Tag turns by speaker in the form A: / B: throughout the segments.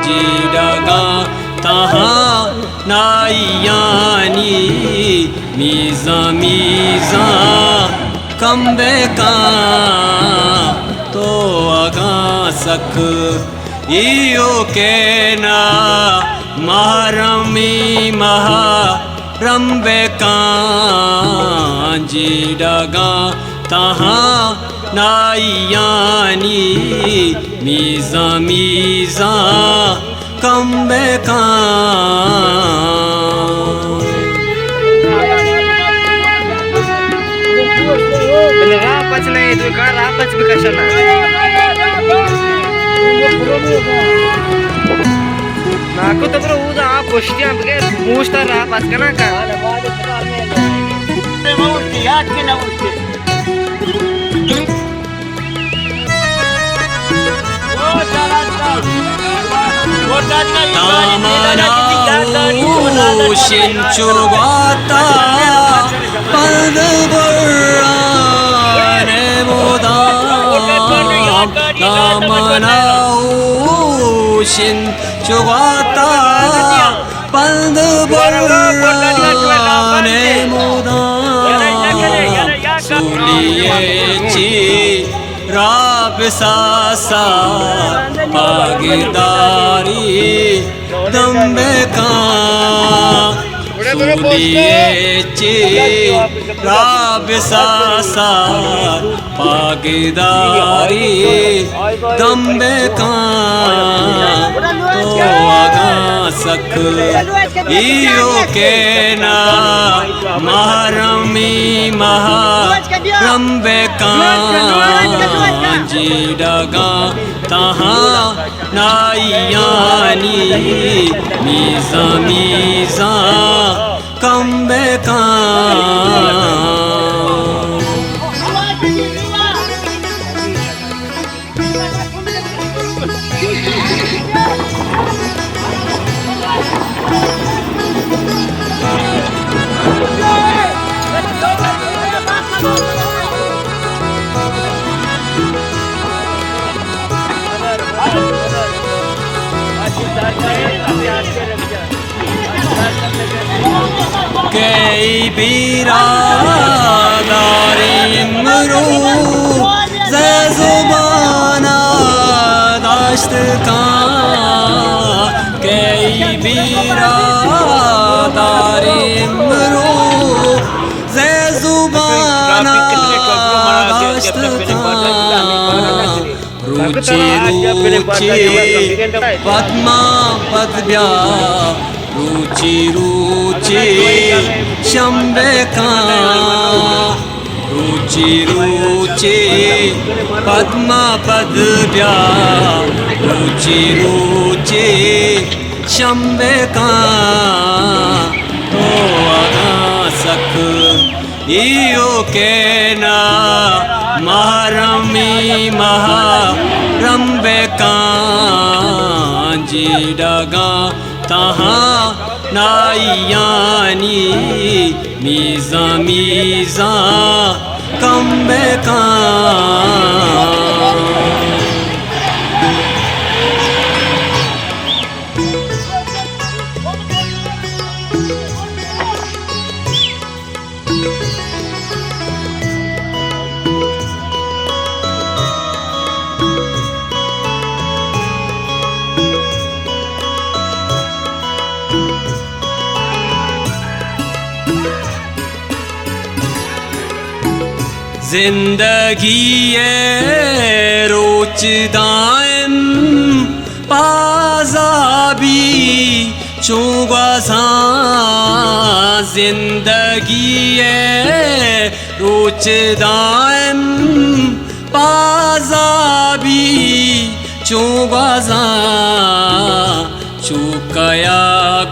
A: जिडगा तहाँ नाइयानी मीज़ा मीज़ा कम्बे का तो आगा सक इयो के ना महरमी महा रंबे का जिडगा तहाँ नाइयानी मीज़ा मीज़ा कम्बे का
B: rapat na itu kan rapat bekasana. Nah aku tuh bro udah posnya begitu musta rapat karena kan.
A: Tamanau shinchugata padbarane modam Tamanau shinchugata padbarane modam Suliyechi Rab sasa भागीदारी दम्बे का सुलिएची राब सासा भागीदारी दम्बे का तो आगा सक इयो के ना महरमी महा रंबे का जिडगा तहाँ नाइयानी मीज़ा मीज़ा कम्बे का कई बिरादारी इमरू ज़ुबाना दाश्त का कई बिरादारी इमरू ज़ुबाना दाश्त का रुचि रुचि पद्मा पद्भ्या रुचि रुचि शंबे का रुचि रुचि पद्मा पद्भ्या रुचि रुचि शंबे का तो आगा सक इयो के ना महरमी महा रंबे का जिडगा तहाँ नाइयानी मीज़ा मीज़ा कम्बे का जिंदगी ये रोच दायम पाज़ाबी चुगसा जिंदगी ये रोच दायम पाज़ाबी चुगसा चुकया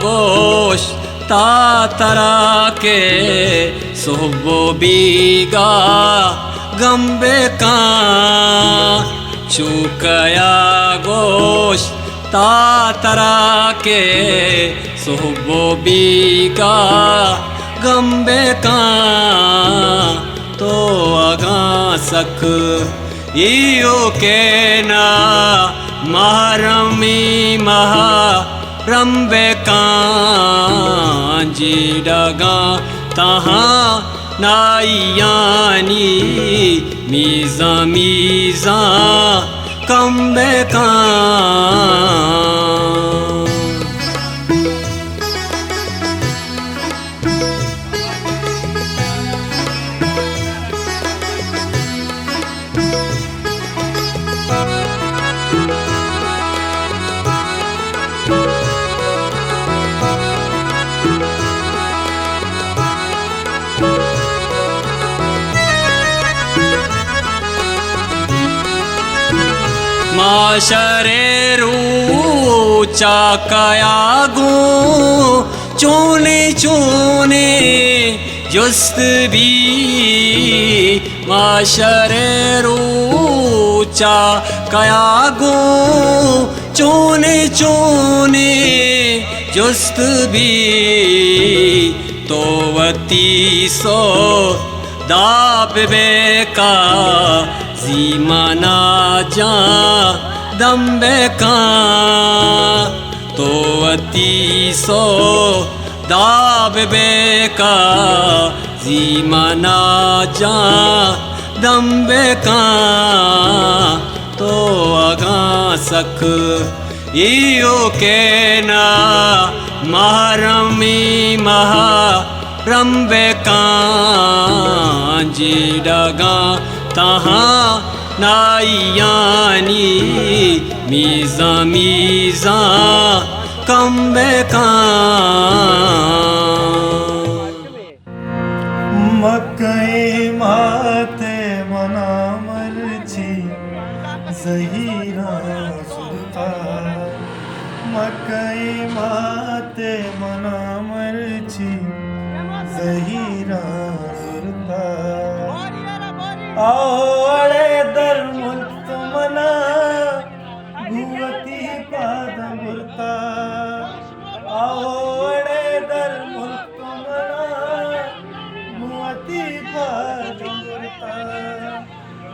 A: गोश तातरा के सोबो बीगा गम्बे का चुकया गोश तातरा के सुहबो बीगा गम्बे का तो आगा सक इयो के ना महारमी महा रंबे का जिडगा तहा नाइयानी मीजा मीजा कम्बे का माशरे रूचा कयागो चोने चोने जुस्त भी माशरे रूचा कयागो चोने चोने जुस्त भी तो वती सो दाब बेका जीमाना जा दम्बे का तो अती सो दाब बेका जीमाना जा दम्बे का तो आगा सक इयो के ना महारमी महा रंबे का जिडगा तहा नाइयानी मीजा मीजा कम्बे का
C: मकई माते मना मरची जहीरा सुरता मकई माते मना मरची जहीरा सुरता आवळे दर मुक्त मना भुवती पाद मुरता आवळे दर मुक्त मना भुवती पाद मुरता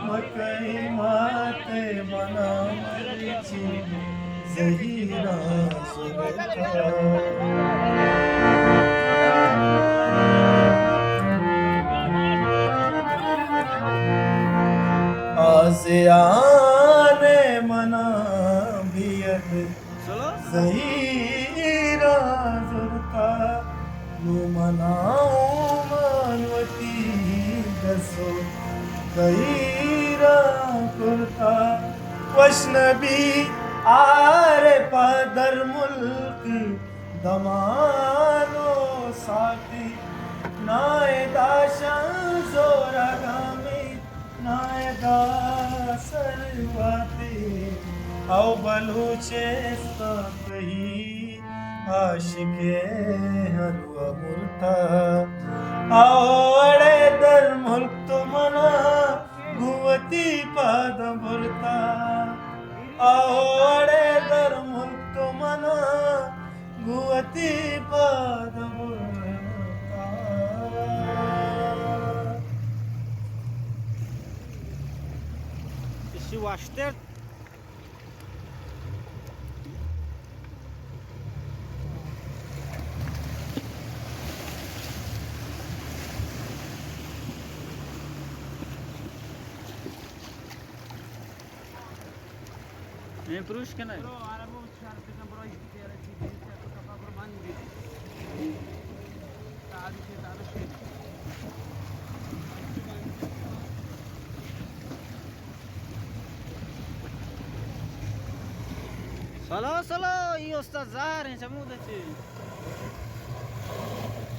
C: मकई माते मना मरची जहीरा सुरता आने मना बियद जहीरा जुरता नु मनाओ मानवती दसो जहीरा कुर्ता वशनबी आरे पदर मुल्क दमानो साथी नाए दाशां जोरा गामी नाए सरवाते आओ बलूचे कही आशिके हरुआ मुर्ता आओ अड़े दर मुल्क तो मना भुवती पाद मुर्ता आओ अड़े दर मुल्क तो मना भुवती पाद मुर्ता
B: वास्ते nem pruške ne. Salo, i ostazare, ce muda ci.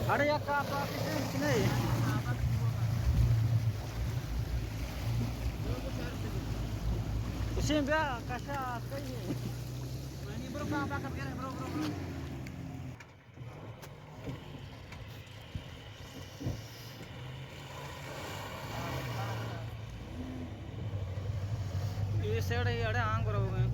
B: Are ya capa pe ne. Sim, bea, ca așa, scăi. Mai bro, ca pe bro. ये साइड ही अड़े आंग करो गए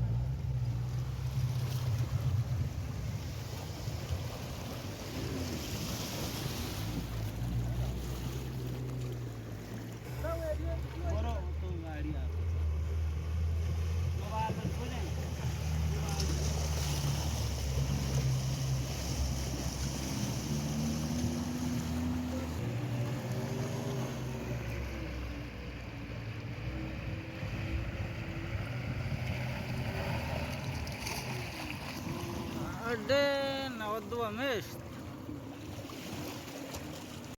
B: बर्थडे नवद्दू अमेश